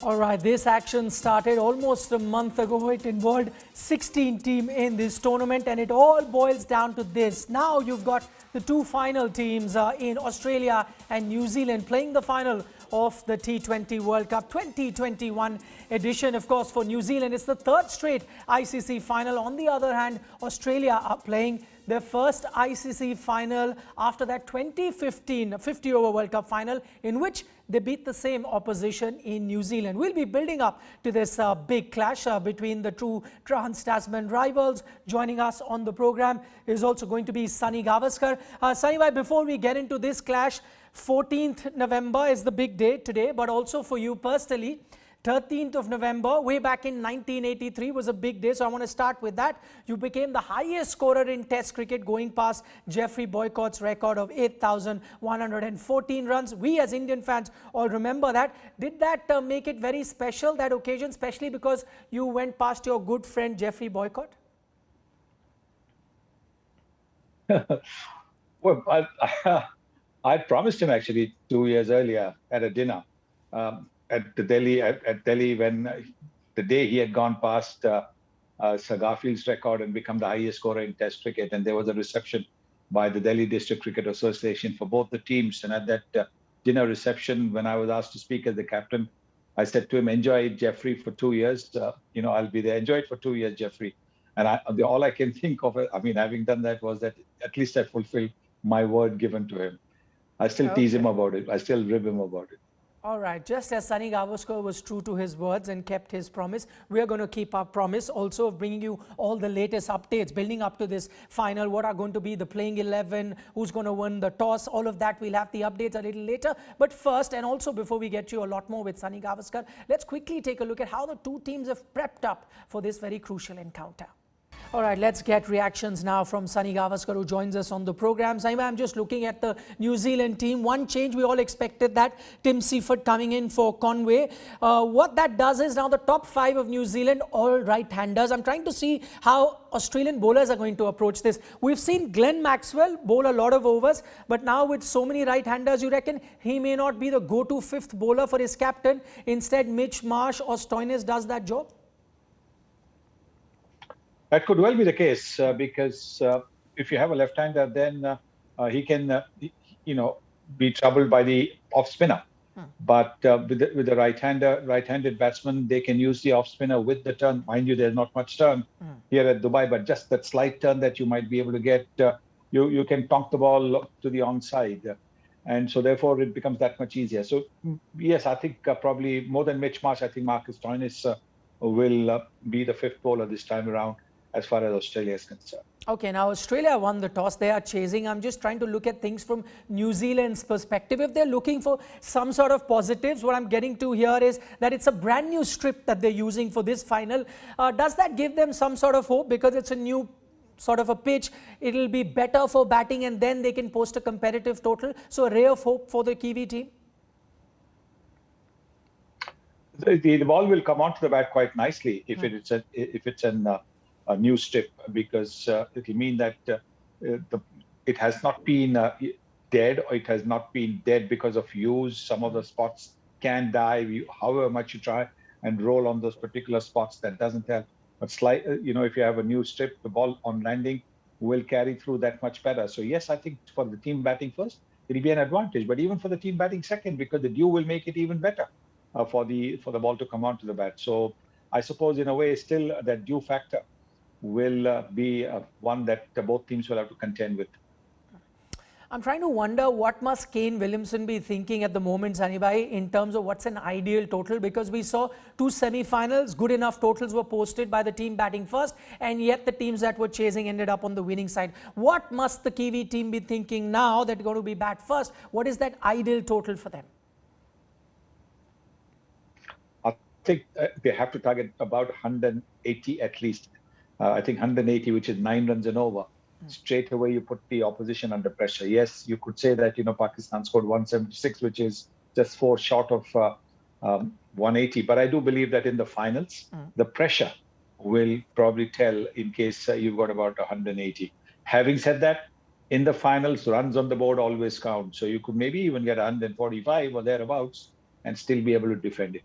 All right, this action started almost a month ago. It involved 16 teams in this tournament, and it all boils down to this. Now you've got the two final teams in Australia and New Zealand playing the final of the T20 World Cup 2021 edition. Of course, for New Zealand, it's the third straight ICC final. On the other hand, Australia are playing their first ICC final after that 2015 50-over World Cup final in which they beat the same opposition in New Zealand. We'll be building up to this big clash between the two trans-Tasman rivals. Joining us on the program is also going to be Southee Gavaskar. Southee, before we get into this clash, 14th November is the big day today, but also for you personally, 13th of November, way back in 1983 was a big day, so I want to start with that. You became the highest scorer in Test cricket, going past Geoffrey Boycott's record of 8,114 runs. We as Indian fans all remember that. Did that make it very special, that occasion, especially because you went past your good friend Geoffrey Boycott? Well, I promised him actually 2 years earlier at a dinner. At Delhi when the day he had gone past Sir Garfield's record and become the highest scorer in Test cricket, and there was a reception by the Delhi District Cricket Association for both the teams. And at that dinner reception, when I was asked to speak as the captain, I said to him, "Enjoy it, Geoffrey, for 2 years. I'll be there. Enjoy it for 2 years, Geoffrey." And all I can think of, having done that, was that at least I fulfilled my word given to him. I still tease him about it. I still rib him about it. All right, just as Southee Gavaskar was true to his words and kept his promise, we are going to keep our promise also of bringing you all the latest updates building up to this final. What are going to be the playing 11, who's going to win the toss, all of that. We'll have the updates a little later. But first, and also before we get you a lot more with Southee Gavaskar, let's quickly take a look at how the two teams have prepped up for this very crucial encounter. All right, let's get reactions now from Southee Gavaskar, who joins us on the program. Saima, I'm just looking at the New Zealand team. One change, we all expected that, Tim Seifert coming in for Conway. What that does is now the top 5 of New Zealand, all right-handers. I'm trying to see how Australian bowlers are going to approach this. We've seen Glenn Maxwell bowl a lot of overs, but now with so many right-handers, you reckon he may not be the go-to 5th bowler for his captain. Instead, Mitch Marsh or Stoinis does that job? That could well be the case because if you have a left-hander, then he can, be troubled by the off-spinner. But with the right-handed batsman, they can use the off-spinner with the turn. Mind you, there's not much turn here at Dubai, but just that slight turn that you might be able to get, you can tonk the ball to the onside. And so therefore, it becomes that much easier. So yes, I think probably more than Mitch Marsh, I think Marcus Stoinis will be the 5th bowler this time around, as far as Australia is concerned. Okay, now Australia won the toss. They are chasing. I'm just trying to look at things from New Zealand's perspective. If they're looking for some sort of positives, what I'm getting to here is that it's a brand new strip that they're using for this final. Does that give them some sort of hope? Because it's a new sort of a pitch, it'll be better for batting and then they can post a competitive total. So a ray of hope for the Kiwi team? The ball will come onto the bat quite nicely if it's a new strip, because it will mean that it has not been dead, or it has not been dead because of use. Some of the spots can die, however much you try and roll on those particular spots. That doesn't help. But if you have a new strip, the ball on landing will carry through that much better. So yes, I think for the team batting first, it'll be an advantage. But even for the team batting second, because the dew will make it even better for the ball to come onto the bat. So I suppose in a way, still that dew factor will be one that both teams will have to contend with. I'm trying to wonder what must Kane Williamson be thinking at the moment, Sanibhai, in terms of what's an ideal total, because we saw 2 semi-finals, good enough totals were posted by the team batting first, and yet the teams that were chasing ended up on the winning side. What must the Kiwi team be thinking now that they're going to be bat first? What is that ideal total for them? I think they have to target about 180 at least. I think 180, which is 9 runs and over. Straight away, you put the opposition under pressure. Yes, you could say that, Pakistan scored 176, which is just 4 short of 180. But I do believe that in the finals, the pressure will probably tell in case you've got about 180. Having said that, in the finals, runs on the board always count. So you could maybe even get 145 or thereabouts and still be able to defend it.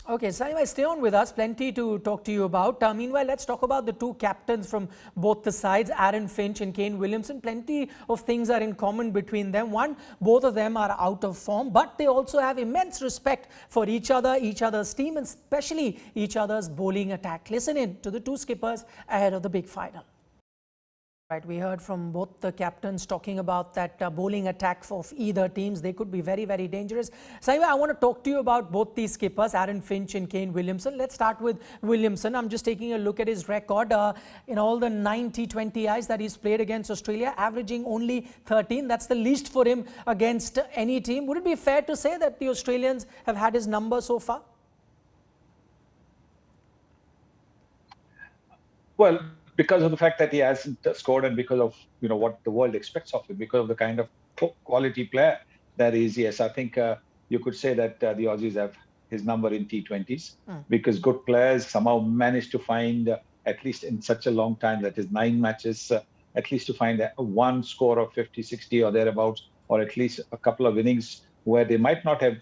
Okay, Saima, stay on with us. Plenty to talk to you about. Meanwhile, let's talk about the two captains from both the sides, Aaron Finch and Kane Williamson. Plenty of things are in common between them. One, both of them are out of form, but they also have immense respect for each other, each other's team, and especially each other's bowling attack. Listen in to the two skippers ahead of the big final. Right, we heard from both the captains talking about that bowling attack of either teams. They could be very, very dangerous. Saima, I want to talk to you about both these skippers, Aaron Finch and Kane Williamson. Let's start with Williamson. I'm just taking a look at his record in all the 9 T20Is that he's played against Australia, averaging only 13. That's the least for him against any team. Would it be fair to say that the Australians have had his number so far? Well, because of the fact that he hasn't scored and because of what the world expects of him, because of the kind of quality player that he is, yes, I think you could say that the Aussies have his number in T20s because good players somehow managed to find, at least in such a long time, that is 9 matches, at least to find one score of 50, 60 or thereabouts, or at least a couple of innings where they might not have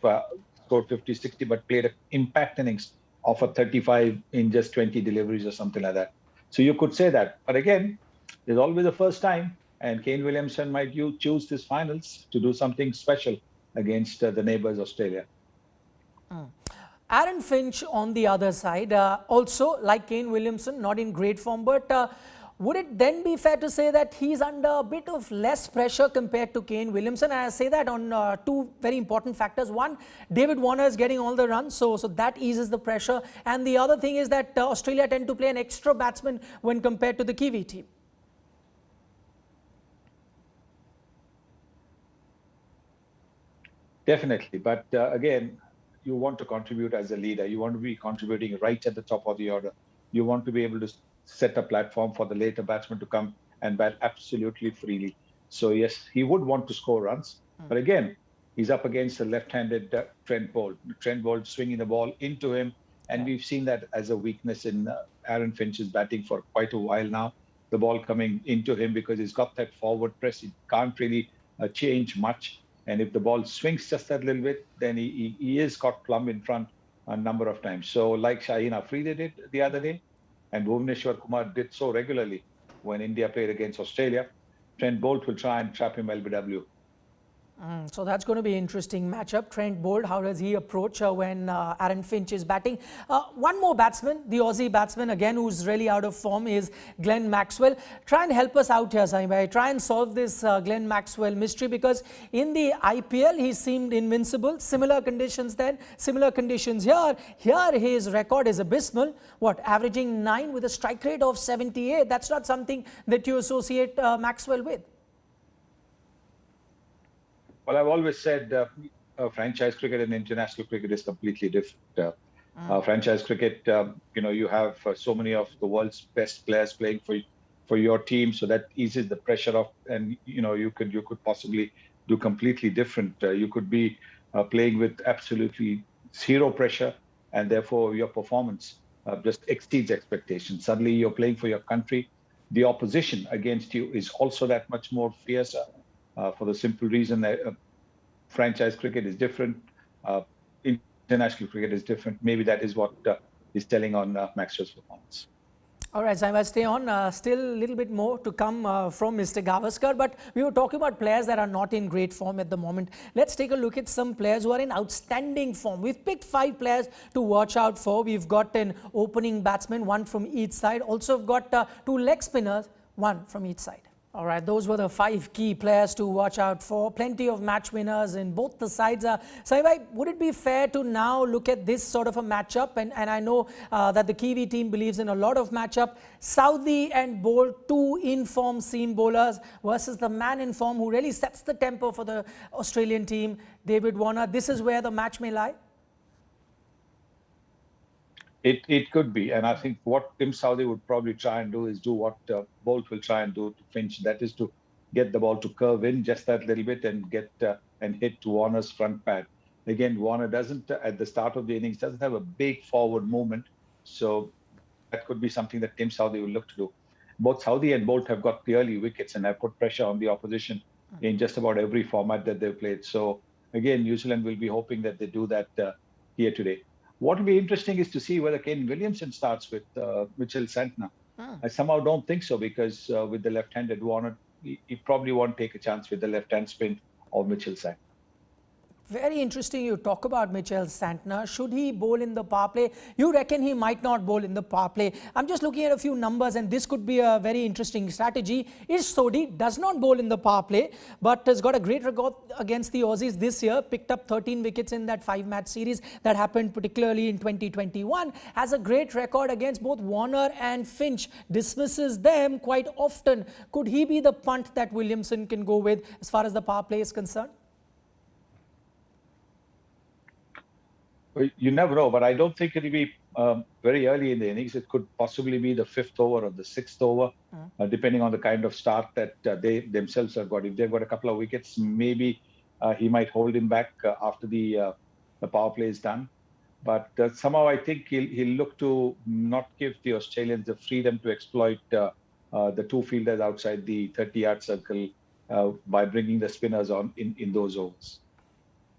scored 50, 60, but played an impact innings of a 35 in just 20 deliveries or something like that. So you could say that. But again, there's always a first time, and Kane Williamson might choose this finals to do something special against the neighbours Australia. Aaron Finch on the other side, also like Kane Williamson, not in great form, but would it then be fair to say that he's under a bit of less pressure compared to Kane Williamson? And I say that on two very important factors. One, David Warner is getting all the runs, so that eases the pressure. And the other thing is that Australia tend to play an extra batsman when compared to the Kiwi team. Definitely. But again, you want to contribute as a leader. You want to be contributing right at the top of the order. You want to be able to set a platform for the later batsman to come and bat absolutely freely. So yes, he would want to score runs. But again, he's up against a left-handed Trent Boult. Trent Boult swinging the ball into him. And we've seen that as a weakness in Aaron Finch's batting for quite a while now. The ball coming into him because he's got that forward press. He can't really change much. And if the ball swings just that little bit, then he is caught plumb in front a number of times. So like Shaheen Afridi did the other day, and Bhuvneshwar Kumar did so regularly when India played against Australia, Trent Boult will try and trap him LBW. So that's going to be an interesting matchup. Trent Boult, how does he approach when Aaron Finch is batting? One more batsman, the Aussie batsman again, who's really out of form, is Glenn Maxwell. Try and help us out here, Saimbai. Try and solve this Glenn Maxwell mystery, because in the IPL he seemed invincible. Similar conditions then, similar conditions here. Here his record is abysmal. What, averaging 9 with a strike rate of 78? That's not something that you associate Maxwell with. Well, I've always said franchise cricket and international cricket is completely different. Franchise cricket, you have so many of the world's best players playing for your team, so that eases the pressure off, and you could possibly do completely different. You could be playing with absolutely zero pressure, and therefore your performance just exceeds expectations. Suddenly, you're playing for your country. The opposition against you is also that much more fiercer. For the simple reason that franchise cricket is different, international cricket is different. Maybe that is what is telling on Maxwell's performance. All right, Saima, stay on. Still a little bit more to come from Mr. Gavaskar, but we were talking about players that are not in great form at the moment. Let's take a look at some players who are in outstanding form. We've picked 5 players to watch out for. We've got an opening batsman, 1 from each side. Also, we've got 2 leg spinners, 1 from each side. All right, those were the 5 key players to watch out for. Plenty of match winners in both the sides. Saibhai, would it be fair to now look at this sort of a matchup? And I know that the Kiwi team believes in a lot of matchup. Southee and Boult, 2 in-form seam bowlers versus the man in form who really sets the tempo for the Australian team, David Warner. This is where the match may lie. It could be, and I think what Tim Southee would probably try and do is do what Boult will try and do to Finch. That is to get the ball to curve in just that little bit and get and hit to Warner's front pad. Again, Warner doesn't at the start of the innings doesn't have a big forward movement, so that could be something that Tim Southee will look to do. Both Southee and Boult have got clearly wickets and have put pressure on the opposition in just about every format that they've played. So again, New Zealand will be hoping that they do that here today. What will be interesting is to see whether Kane Williamson starts with Mitchell Santner. I somehow don't think so because with the left-handed Warner, he probably won't take a chance with the left-hand spin of Mitchell Santner. Very interesting you talk about Mitchell Santner. Should he bowl in the power play? You reckon he might not bowl in the power play. I'm just looking at a few numbers and this could be a very interesting strategy. Southee does not bowl in the power play but has got a great record against the Aussies this year. Picked up 13 wickets in that 5-match series that happened particularly in 2021. Has a great record against both Warner and Finch. Dismisses them quite often. Could he be the punt that Williamson can go with as far as the power play is concerned? You never know, but I don't think it'll be very early in the innings. It could possibly be the 5th over or the 6th over, depending on the kind of start that they themselves have got. If they've got a couple of wickets, maybe he might hold him back after the power play is done. But somehow I think he'll look to not give the Australians the freedom to exploit the two fielders outside the 30-yard circle by bringing the spinners on in those overs.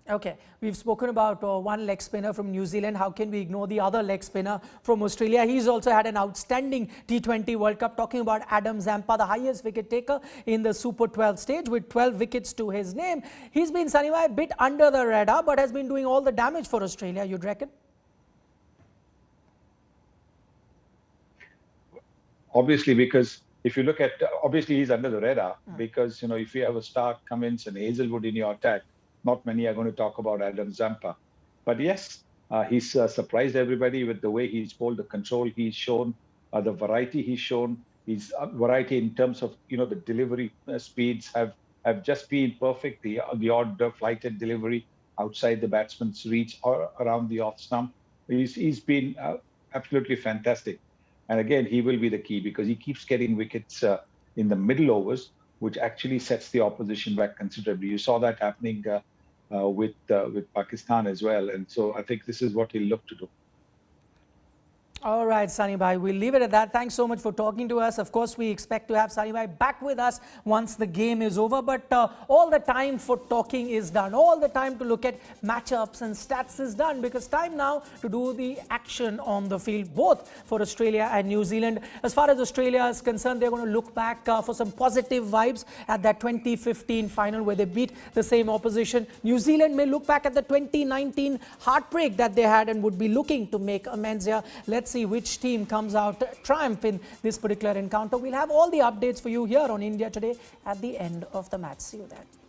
Okay, we've spoken about one leg spinner from New Zealand. How can we ignore the other leg spinner from Australia? He's also had an outstanding T20 World Cup. Talking about Adam Zampa, the highest wicket taker in the Super 12 stage with 12 wickets to his name. He's been, Sunny Bhai, a bit under the radar but has been doing all the damage for Australia, you'd reckon? Obviously, because if you look at, obviously he's under the radar because, if you have a Stark, Cummins and Hazelwood in your attack, not many are going to talk about Adam Zampa. But yes, he's surprised everybody with the way he's bowled, the control he's shown, the variety he's shown. His variety in terms of, the delivery speeds have just been perfect. The odd flighted delivery outside the batsman's reach or around the off stump. He's been absolutely fantastic. And again, he will be the key because he keeps getting wickets in the middle overs, which actually sets the opposition back considerably. You saw that happening with Pakistan as well. And so I think this is what he'll look to do. All right, Sunny Bhai, we'll leave it at that. Thanks so much for talking to us. Of course, we expect to have Sunny Bhai back with us once the game is over. But all the time for talking is done. All the time to look at matchups and stats is done because time now to do the action on the field, both for Australia and New Zealand. As far as Australia is concerned, they're going to look back for some positive vibes at that 2015 final where they beat the same opposition. New Zealand may look back at the 2019 heartbreak that they had and would be looking to make amends here. Let's see which team comes out triumph in this particular encounter. We'll have all the updates for you here on India Today at the end of the match. See you then.